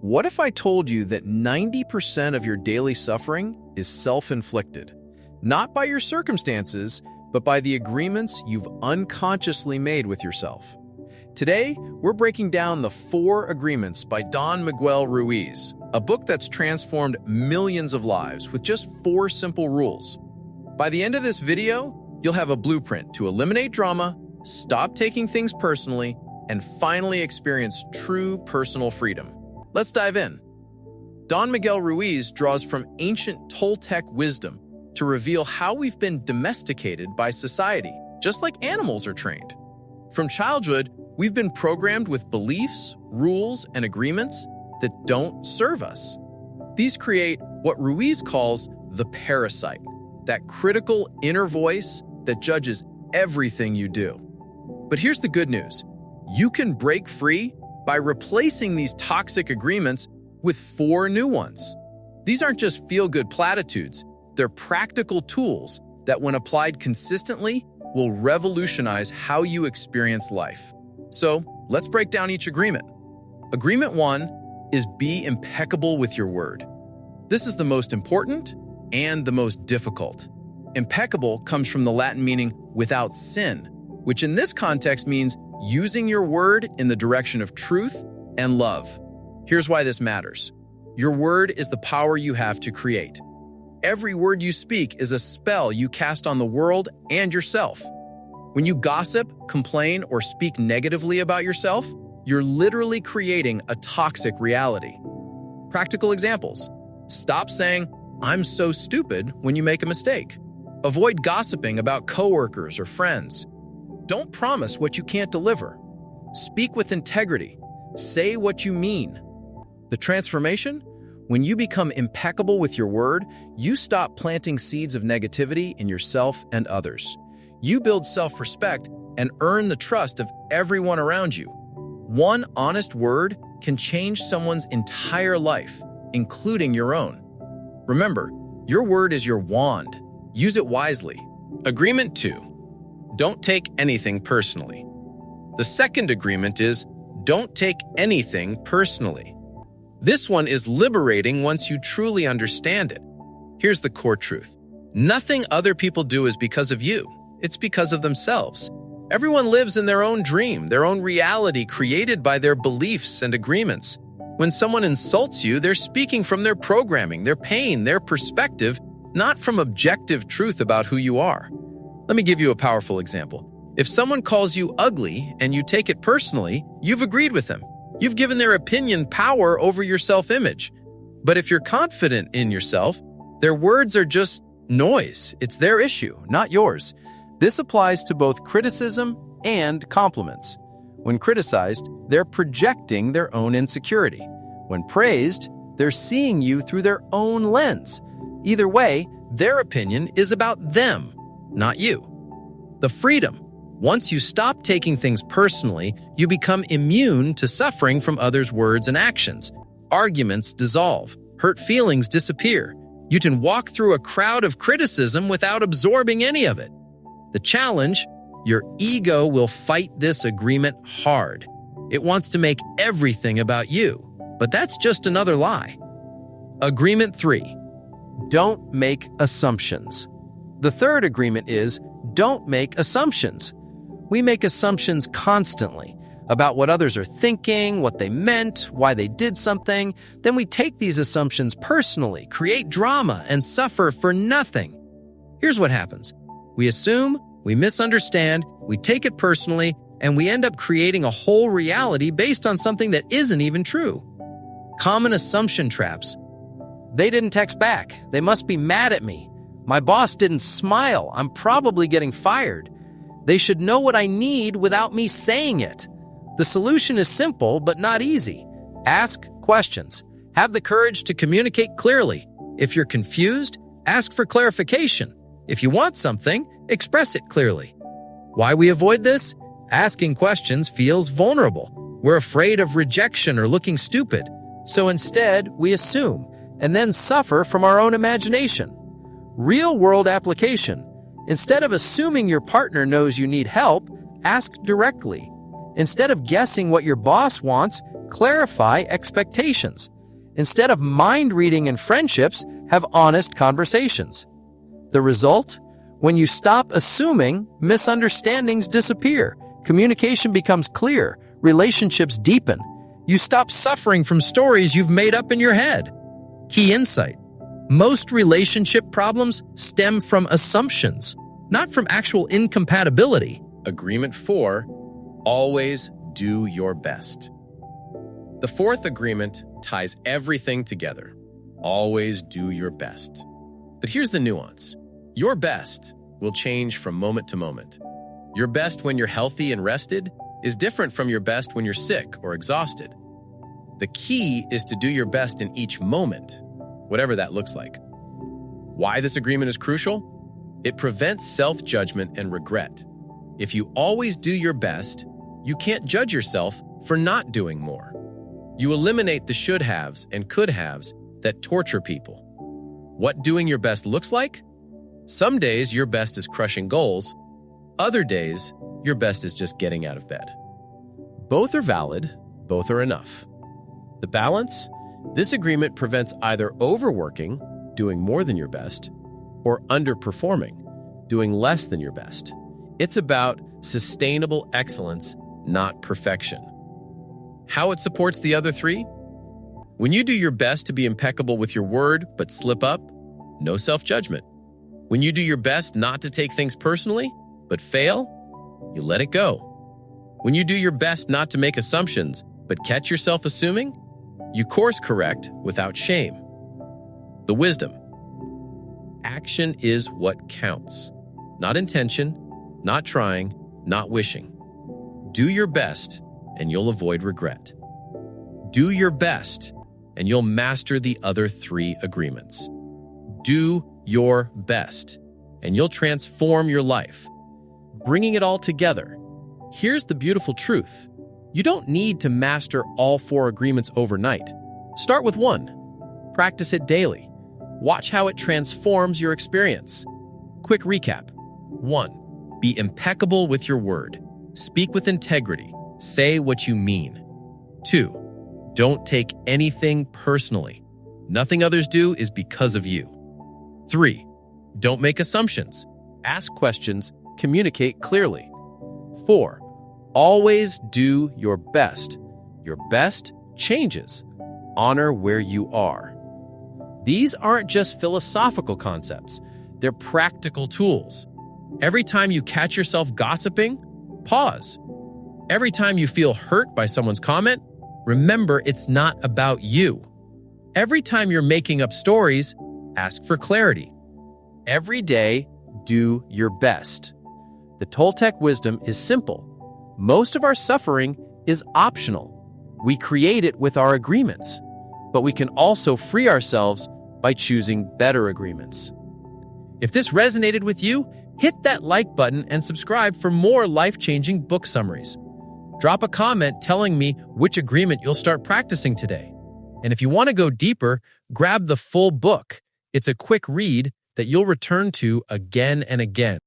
What if I told you that 90% of your daily suffering is self-inflicted? Not by your circumstances, but by the agreements you've unconsciously made with yourself. Today, we're breaking down the 4 Agreements by Don Miguel Ruiz, a book that's transformed millions of lives with just 4 simple rules. By the end of this video, you'll have a blueprint to eliminate drama, stop taking things personally, and finally experience true personal freedom. Let's dive in. Don Miguel Ruiz draws from ancient Toltec wisdom to reveal how we've been domesticated by society, just like animals are trained. From childhood, we've been programmed with beliefs, rules, and agreements that don't serve us. These create what Ruiz calls the parasite, that critical inner voice that judges everything you do. But here's the good news. You can break free by replacing these toxic agreements with 4 new ones. These aren't just feel-good platitudes. They're practical tools that, when applied consistently, will revolutionize how you experience life. So, let's break down each agreement. Agreement 1 is be impeccable with your word. This is the most important and the most difficult. Impeccable comes from the Latin meaning without sin, which in this context means using your word in the direction of truth and love. Here's why this matters. Your word is the power you have to create. Every word you speak is a spell you cast on the world and yourself. When you gossip, complain, or speak negatively about yourself, you're literally creating a toxic reality. Practical examples. Stop saying, "I'm so stupid," when you make a mistake. Avoid gossiping about coworkers or friends. Don't promise what you can't deliver. Speak with integrity. Say what you mean. The transformation? When you become impeccable with your word, you stop planting seeds of negativity in yourself and others. You build self-respect and earn the trust of everyone around you. One honest word can change someone's entire life, including your own. Remember, your word is your wand. Use it wisely. Agreement 2. Don't take anything personally. The second agreement is don't take anything personally. This one is liberating once you truly understand it. Here's the core truth. Nothing other people do is because of you. It's because of themselves. Everyone lives in their own dream, their own reality created by their beliefs and agreements. When someone insults you, they're speaking from their programming, their pain, their perspective, not from objective truth about who you are. Let me give you a powerful example. If someone calls you ugly and you take it personally, you've agreed with them. You've given their opinion power over your self-image. But if you're confident in yourself, their words are just noise. It's their issue, not yours. This applies to both criticism and compliments. When criticized, they're projecting their own insecurity. When praised, they're seeing you through their own lens. Either way, their opinion is about them, not you. The freedom. Once you stop taking things personally, you become immune to suffering from others' words and actions. Arguments dissolve. Hurt feelings disappear. You can walk through a crowd of criticism without absorbing any of it. The challenge, your ego will fight this agreement hard. It wants to make everything about you, but that's just another lie. Agreement 3. Don't make assumptions. The third agreement is don't make assumptions. We make assumptions constantly about what others are thinking, what they meant, why they did something. Then we take these assumptions personally, create drama, and suffer for nothing. Here's what happens. We assume, we misunderstand, we take it personally, and we end up creating a whole reality based on something that isn't even true. Common assumption traps. They didn't text back. They must be mad at me. My boss didn't smile. I'm probably getting fired. They should know what I need without me saying it. The solution is simple, but not easy. Ask questions. Have the courage to communicate clearly. If you're confused, ask for clarification. If you want something, express it clearly. Why we avoid this? Asking questions feels vulnerable. We're afraid of rejection or looking stupid. So instead, we assume and then suffer from our own imagination. Real-world application. Instead of assuming your partner knows you need help, ask directly. Instead of guessing what your boss wants, Clarify expectations. Instead of mind-reading in friendships, have honest conversations. The result? When you stop assuming, misunderstandings disappear, communication becomes clear, relationships deepen. You stop suffering from stories you've made up in your head. Key insight: most relationship problems stem from assumptions, not from actual incompatibility. Agreement 4, always do your best. The fourth agreement ties everything together. Always do your best. But here's the nuance. Your best will change from moment to moment. Your best when you're healthy and rested is different from your best when you're sick or exhausted. The key is to do your best in each moment, whatever that looks like. Why this agreement is crucial? It prevents self-judgment and regret. If you always do your best, you can't judge yourself for not doing more. You eliminate the should-haves and could-haves that torture people. What doing your best looks like? Some days your best is crushing goals. Other days, your best is just getting out of bed. Both are valid, both are enough. The balance? This agreement prevents either overworking, doing more than your best, or underperforming, doing less than your best. It's about sustainable excellence, not perfection. How it supports the other three? When you do your best to be impeccable with your word but slip up, no self-judgment. When you do your best not to take things personally but fail, you let it go. When you do your best not to make assumptions but catch yourself assuming, you course correct without shame. The wisdom. Action is what counts. Not intention, not trying, not wishing. Do your best and you'll avoid regret. Do your best and you'll master the other three agreements. Do your best and you'll transform your life. Bringing it all together, here's the beautiful truth. You don't need to master all 4 agreements overnight. Start with 1. Practice it daily. Watch how it transforms your experience. Quick recap. 1. Be impeccable with your word. Speak with integrity. Say what you mean. 2. Don't take anything personally. Nothing others do is because of you. 3. Don't make assumptions. Ask questions. Communicate clearly. 4. Always do your best. Your best changes. Honor where you are. These aren't just philosophical concepts. They're practical tools. Every time you catch yourself gossiping, pause. Every time you feel hurt by someone's comment, remember it's not about you. Every time you're making up stories, ask for clarity. Every day, do your best. The Toltec wisdom is simple. Most of our suffering is optional. We create it with our agreements, but we can also free ourselves by choosing better agreements. If this resonated with you, hit that like button and subscribe for more life-changing book summaries. Drop a comment telling me which agreement you'll start practicing today. And if you want to go deeper, grab the full book. It's a quick read that you'll return to again and again.